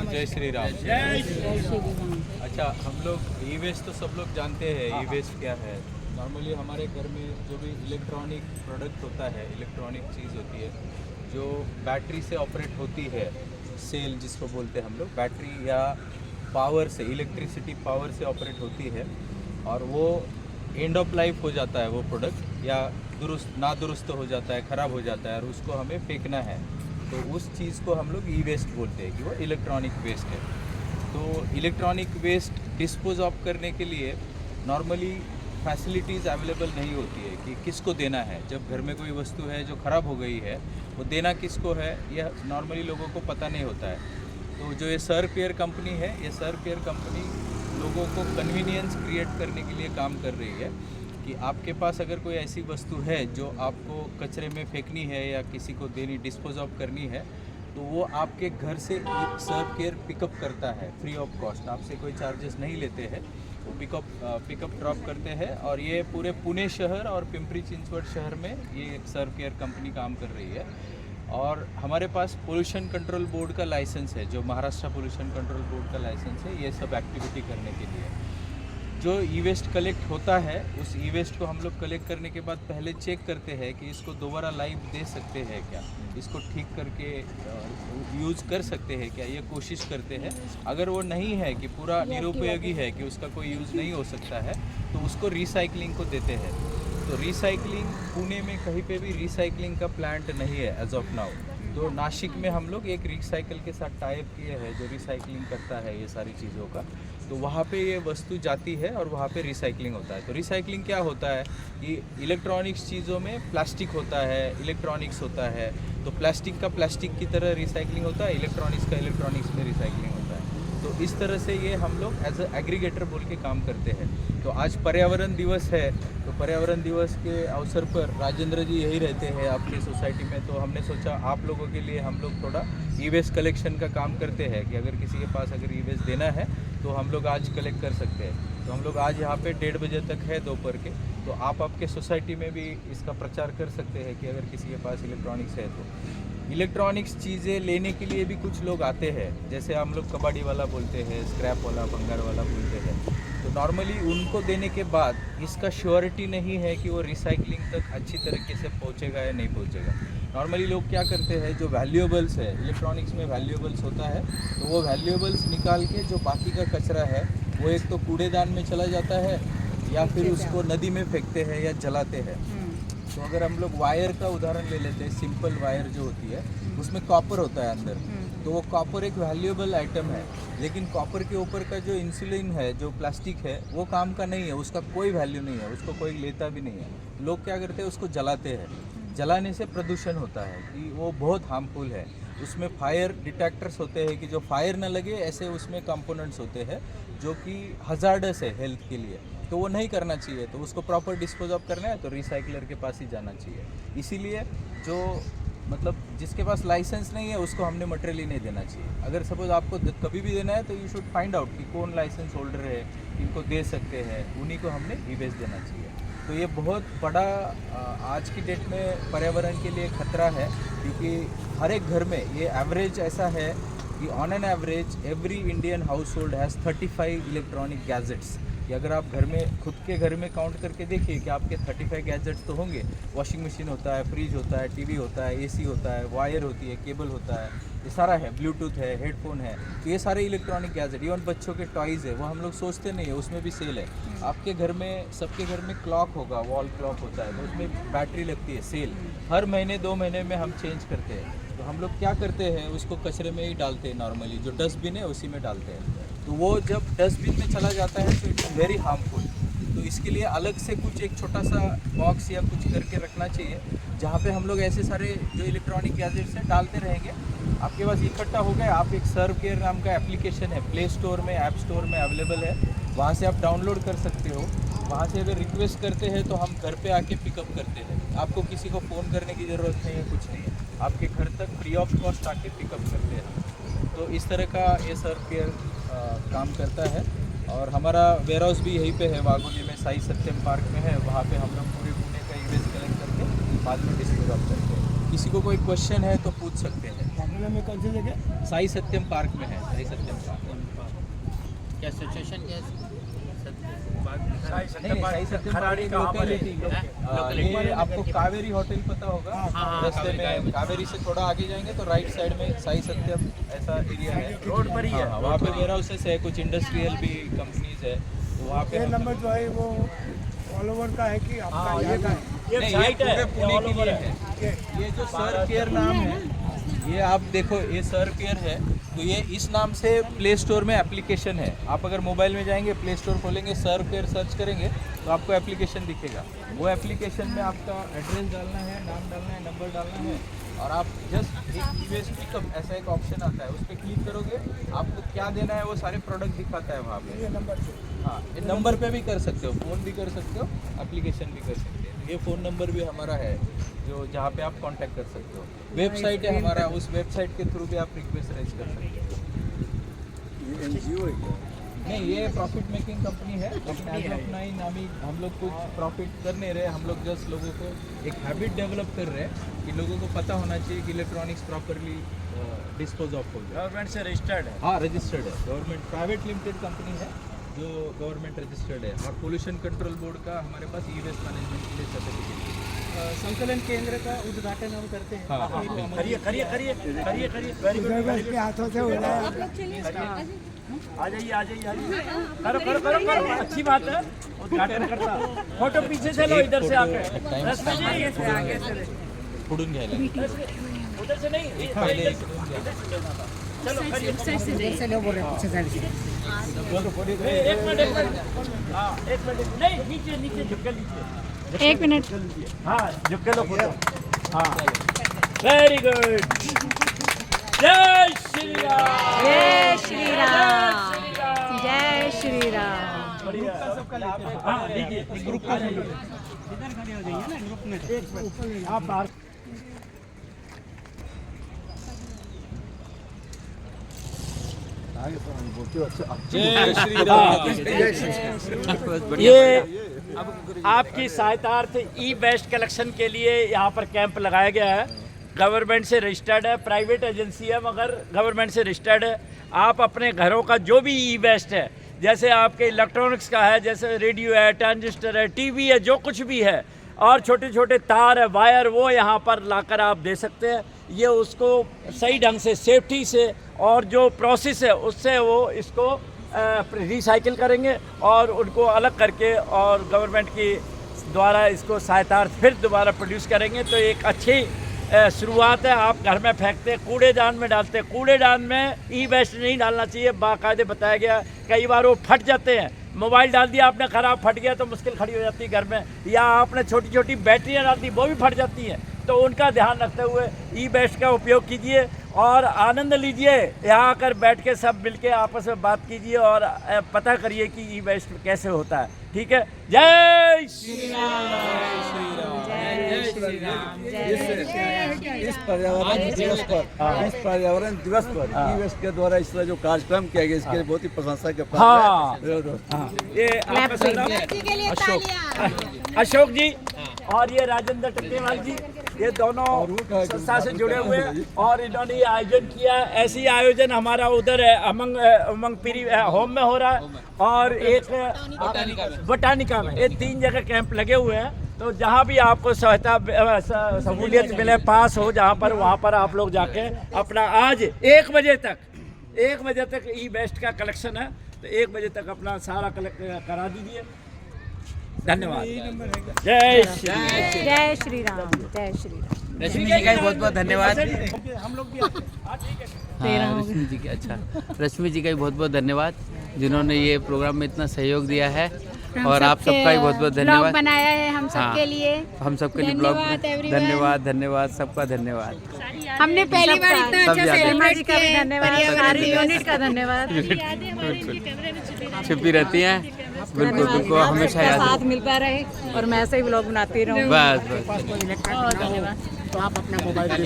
जय श्री राम। जय श्री राम। अच्छा, हम लोग ई वेस्ट तो सब लोग जानते हैं। ई वेस्ट क्या है? नॉर्मली हमारे घर में जो भी इलेक्ट्रॉनिक प्रोडक्ट होता है, इलेक्ट्रॉनिक चीज़ होती है जो बैटरी से ऑपरेट होती है, सेल जिसको बोलते हैं हम लोग, बैटरी या पावर से, इलेक्ट्रिसिटी पावर से ऑपरेट होती है, और वो एंड ऑफ लाइफ हो जाता है वो प्रोडक्ट, या नादुरुस्त हो जाता है, ख़राब हो जाता है, और उसको हमें फेंकना है। तो उस चीज़ को हम लोग ई वेस्ट बोलते हैं कि वो इलेक्ट्रॉनिक वेस्ट है। तो इलेक्ट्रॉनिक वेस्ट डिस्पोज ऑफ करने के लिए नॉर्मली फैसिलिटीज़ अवेलेबल नहीं होती है कि किसको देना है। जब घर में कोई वस्तु है जो ख़राब हो गई है, वो देना किसको है, यह नॉर्मली लोगों को पता नहीं होता है। तो जो ये सर्व केयर कंपनी है, ये सर्व केयर कंपनी लोगों को कन्वीनियंस क्रिएट करने के लिए काम कर रही है कि आपके पास अगर कोई ऐसी वस्तु है जो आपको कचरे में फेंकनी है या किसी को देनी, डिस्पोज ऑफ करनी है, तो वो आपके घर से सर्व केयर पिकअप करता है फ्री ऑफ कॉस्ट। आपसे कोई चार्जेस नहीं लेते हैं, वो पिकअप ड्रॉप करते हैं। और ये पूरे पुणे शहर और पिंपरी चिंचवड शहर में ये सर्व केयर कंपनी काम कर रही है। और हमारे पास पोल्यूशन कंट्रोल बोर्ड का लाइसेंस है, जो महाराष्ट्र पोल्यूशन कंट्रोल बोर्ड का लाइसेंस है ये सब एक्टिविटी करने के लिए। जो ई वेस्ट कलेक्ट होता है, उस ई वेस्ट को हम लोग कलेक्ट करने के बाद पहले चेक करते हैं कि इसको दोबारा लाइफ दे सकते हैं क्या, इसको ठीक करके यूज़ कर सकते हैं क्या, ये कोशिश करते हैं। अगर वो नहीं है कि पूरा निरुपयोगी है कि उसका कोई यूज़ नहीं हो सकता है, तो उसको रिसाइकलिंग को देते हैं। तो रिसाइकलिंग पुणे में कहीं पे भी रिसाइकलिंग का प्लांट नहीं है एज ऑफ नाउ। तो नासिक में हम लोग एक रिसाइकल के साथ टाइप किए हैं जो रिसाइकलिंग करता है ये सारी चीज़ों का। तो वहाँ पे ये वस्तु जाती है और वहाँ पे रिसाइकलिंग होता है। तो रिसाइकलिंग क्या होता है कि इलेक्ट्रॉनिक्स चीज़ों में प्लास्टिक होता है, इलेक्ट्रॉनिक्स होता है, तो प्लास्टिक का प्लास्टिक की तरह रिसाइकलिंग होता है, इलेक्ट्रॉनिक्स का इलेक्ट्रॉनिक्स में रिसाइकलिंग होता है। तो इस तरह से ये हम लोग एज अ एग्रीगेटर बोल के काम करते हैं। तो आज पर्यावरण दिवस है, तो पर्यावरण दिवस के अवसर पर राजेंद्र जी यही रहते हैं आपकी सोसाइटी में, तो हमने सोचा आप लोगों के लिए हम लोग थोड़ा ई वेस्ट कलेक्शन का काम करते हैं कि अगर किसी के पास अगर ई वेस्ट देना है तो हम लोग आज कलेक्ट कर सकते हैं। तो हम लोग आज यहाँ पे 1:30 बजे तक है दोपहर के, तो आप आपके सोसाइटी में भी इसका प्रचार कर सकते हैं कि अगर किसी के पास इलेक्ट्रॉनिक्स है तो। इलेक्ट्रॉनिक्स चीज़ें लेने के लिए भी कुछ लोग आते हैं, जैसे हम लोग कबाड़ी वाला बोलते हैं, स्क्रैप वाला, भंगार वाला बोलते हैं। तो नॉर्मली उनको देने के बाद इसका श्योरिटी नहीं है कि वो रिसाइकलिंग तक अच्छी तरीके से पहुंचेगा या नहीं पहुंचेगा। नॉर्मली लोग क्या करते हैं, जो वैल्यूएबल्स है, इलेक्ट्रॉनिक्स में वैल्यूएबल्स होता है, तो वो वैल्यूएबल्स निकाल के जो बाकी का कचरा है वो एक तो कूड़ेदान में चला जाता है या फिर उसको नदी में फेंकते हैं या जलाते हैं। तो अगर हम लोग वायर का उदाहरण ले लेते हैं, सिंपल वायर जो होती है उसमें कॉपर होता है अंदर, तो वो कॉपर एक वैल्यूएबल आइटम है, लेकिन कॉपर के ऊपर का जो इंसुलिन है, जो प्लास्टिक है, वो काम का नहीं है, उसका कोई वैल्यू नहीं है, उसको कोई लेता भी नहीं है। लोग क्या करते हैं, उसको जलाते हैं। जलाने से प्रदूषण होता है कि वो बहुत हार्मफुल है। उसमें फायर डिटेक्टर्स होते हैं कि जो फायर न लगे ऐसे उसमें कंपोनेंट्स होते हैं जो कि हजार्डस है हेल्थ के लिए, तो वो नहीं करना चाहिए। तो उसको प्रॉपर डिस्पोज ऑफ करना है तो रिसाइकलर के पास ही जाना चाहिए। इसीलिए जो मतलब जिसके पास लाइसेंस नहीं है उसको हमने मटेरियल ही नहीं देना चाहिए। अगर सपोज आपको कभी भी देना है तो यू शुड फाइंड आउट कि कौन लाइसेंस होल्डर है, इनको दे सकते हैं, उन्हीं को हमने ई वेस्ट देना चाहिए। तो ये बहुत बड़ा आज की डेट में पर्यावरण के लिए खतरा है, क्योंकि हर एक घर में ये एवरेज ऐसा है कि on an average every Indian house hold has 35 electronic gadgets. कि अगर आप घर में खुद के घर में काउंट करके देखिए कि आपके 35 गैजेट्स तो होंगे। वॉशिंग मशीन होता है, फ्रिज होता है, टीवी होता है, एसी होता है, वायर होती है, केबल होता है, ये सारा है, ब्लूटूथ है, हेडफोन है, तो ये सारे इलेक्ट्रॉनिक गैजेट। इवन बच्चों के टॉयज़ है, वो हम लोग सोचते नहीं है, उसमें भी सेल है। आपके घर में, सबके घर में क्लॉक होगा, वॉल क्लॉक होता है, तो उसमें बैटरी लगती है, सेल हर महीने 2 महीने में हम चेंज करते हैं। तो हम लोग क्या करते हैं, उसको कचरे में ही डालते हैं, नॉर्मली जो डस्टबिन है उसी में डालते हैं। तो वो जब डस्टबिन में चला जाता है तो इट इज़ वेरी हार्मफुल। तो इसके लिए अलग से कुछ एक छोटा सा बॉक्स या कुछ करके रखना चाहिए, जहाँ पे हम लोग ऐसे सारे जो इलेक्ट्रॉनिक गैजेट्स हैं डालते रहेंगे। आपके पास इकट्ठा हो गए, आप एक सर्व केयर नाम का एप्लीकेशन है, प्ले स्टोर में, ऐप स्टोर में अवेलेबल है, वहाँ से आप डाउनलोड कर सकते हो। वहाँ से अगर रिक्वेस्ट करते हैं तो हम घर पे आके पिकअप करते हैं। आपको किसी को फ़ोन करने की ज़रूरत नहीं है, कुछ नहीं है, आपके घर तक फ्री ऑफ कॉस्ट आके पिकअप करते हैं। तो इस तरह का ये सर्व केयर काम करता है। और हमारा वेयर हाउस भी यहीं पे है, वाघोली में, साई सत्यम पार्क में है। वहाँ पे हम लोग पूरे पुणे का ई वेस्ट कलेक्ट करके बाद में डिस्पोज ऑफ करते हैं। किसी को कोई क्वेश्चन है तो पूछ सकते हैं। पटना में कौन सी जगह? साई सत्यम पार्क में है, साई सत्यम पार्क। क्या सिचुएशन क्या है? नहीं, साई सत्यम पार्क एक लोकेलिटी। ये आपको कावेरी होटल पता होगा, रास्ते में कावेरी से थोड़ा आगे जाएंगे तो राइट साइड में साई सत्यम ऐसा एरिया है, रोड पर ही है। वहाँ पे वेयर हाउसेस है, कुछ इंडस्ट्रियल भी कंपनीज है, तो वहाँ पे ये नंबर जो है वो ऑल ओवर का है कि आपका ये का है? नहीं, ये पूरे पुणे के लिए है। ये जो सर केयर नाम है, ये आप देखो, ये सर केयर है, तो ये इस नाम से प्ले स्टोर में एप्लीकेशन है। आप अगर मोबाइल में जाएंगे, प्ले स्टोर खोलेंगे, सर केयर सर्च करेंगे तो आपको एप्लीकेशन दिखेगा। वो एप्लीकेशन में आपका एड्रेस डालना है, नाम डालना है, नंबर डालना है, और आप जस्ट एक ई-वेस्ट पिकअप ऐसा एक ऑप्शन आता है, उस पर क्लिक करोगे, आपको क्या देना है वो सारे प्रोडक्ट दिखाता है वहाँ पे। ये नंबर से हाँ, ये नंबर पे भी कर सकते हो, फ़ोन भी कर सकते हो, एप्लीकेशन भी कर सकते हो। ये फ़ोन नंबर भी हमारा है जो जहाँ पे आप कांटेक्ट कर सकते हो। वेबसाइट है हमारा, उस वेबसाइट के थ्रू भी आप रिक्वेस्ट रेज कर सकते हो। ये एनजीओ है क्या? नहीं, ये प्रॉफिट मेकिंग कंपनी है, लेकिन एज ऑफ नाइन हम लोग कुछ प्रॉफिट कर नहीं रहे। हम लोग जस्ट लोगों को एक हैबिट डेवलप कर रहे हैं कि लोगों को पता होना चाहिए कि इलेक्ट्रॉनिक्स प्रॉपरली डिस्पोज ऑफ हो जाए। गवर्नमेंट से रजिस्टर्ड है। हाँ, रजिस्टर्ड है, गवर्नमेंट प्राइवेट लिमिटेड कंपनी है जो गवर्नमेंट रजिस्टर्ड है, और पोल्यूशन कंट्रोल बोर्ड का हमारे पास ई-वेस्ट मैनेजमेंट के लिए सर्टिफिकेट है। संकलन केंद्र का उद्घाटन हम करते हैं। हाँ, हाँ, हाँ। के हाथों से हो रहा है। आ जाइए करो अच्छी बात है, उद्घाटन करता। फोटो पीछे से लो, इधर से आके पुढून घ्यायला उधर से नहीं, पहिले इधर से। चलो खड़िए। एक मिनट हाँ, एक मिनट नहीं, नीचे झुक के लीजिए। एक मिनट। हाँ, झुक के लो फोटो। हाँ, वेरी गुड। जय श्री राम। जय श्री राम। जय श्री राम। हाँ, लीजिए ग्रुप का आप बाहर। जय श्री राम। ये आपकी सहायतार्थ ई वेस्ट कलेक्शन के लिए यहाँ पर कैंप लगाया गया है। गवर्नमेंट से रजिस्टर्ड है, प्राइवेट एजेंसी है मगर गवर्नमेंट से रजिस्टर्ड है। आप अपने घरों का जो भी ई वेस्ट है, जैसे आपके इलेक्ट्रॉनिक्स का है, जैसे रेडियो है, ट्रांजिस्टर है, टीवी है, जो कुछ भी है, और छोटे छोटे तार है, वायर, वो यहाँ पर लाकर आप दे सकते हैं। ये उसको सही ढंग से, सेफ्टी से, और जो प्रोसेस है उससे वो इसको रिसाइकिल करेंगे और उनको अलग करके और गवर्नमेंट की द्वारा इसको सहायतार्थ फिर दोबारा प्रोड्यूस करेंगे। तो एक अच्छी शुरुआत है। आप घर में फेंकते, कूड़ेदान में डालते, कूड़ेदान में ई वेस्ट नहीं डालना चाहिए, बाकायदे बताया गया। कई बार वो फट जाते हैं, मोबाइल डाल दिया आपने, ख़राब फट गया तो मुश्किल खड़ी हो जाती है घर में, या आपने छोटी छोटी बैटरियाँ डाल दी वो भी फट जाती हैं। तो उनका ध्यान रखते हुए ई वेस्ट का उपयोग कीजिए और आनंद लीजिए। यहाँ आकर बैठ के सब मिलके आपस में बात कीजिए और पता करिए कि ई वेस्ट कैसे होता है। ठीक है, जय श्री राम। इस पर्यावरण दिवस पर ई वेस्ट के द्वारा इस तरह जो कार्यक्रम किया गया, इसके लिए बहुत ही प्रशंसा के पात्र है। ये आपका नाम अशोक जी और ये राजेंद्र टक्केवाल जी, ये दोनों संस्था से जुड़े हुए हैं और इन्होंने ये आयोजन किया। ऐसी आयोजन हमारा उधर है उमंग पीरी होम में हो रहा है और एक बोटानिका में। ये 3 जगह कैंप लगे हुए हैं। तो जहाँ भी आपको सहायता सहूलियत मिले, पास हो जहाँ पर, वहाँ पर आप लोग जाके अपना आज 1 बजे तक ई वेस्ट का कलेक्शन है, तो 1 बजे तक अपना सारा कलेक्ट करा दीजिए। धन्यवाद। जय श्री राम। जय श्री राम। जय श्री राम। रश्मि जी का बहुत बहुत धन्यवाद। हम लोग भी हाँ, रश्मि जी का रश्मि जी का भी बहुत बहुत धन्यवाद जिन्होंने ये प्रोग्राम में इतना सहयोग दिया है, और आप सबका भी बहुत बहुत धन्यवाद। बनाया है हम सबके लिए, हम सबके लिए ब्लॉग। धन्यवाद सबका धन्यवाद। हमने पहली बार इतना सब अच्छा याद है। शर्मा जी का भी धन्यवाद, सारी यूनिट का धन्यवाद। छुपी रहती हैं, बिल्कुल हमेशा याद साथ मिलता रहे और मैं ऐसे ही ब्लॉग बनाती रहूँ। बस धन्यवाद। तो आप अपना मोबाइल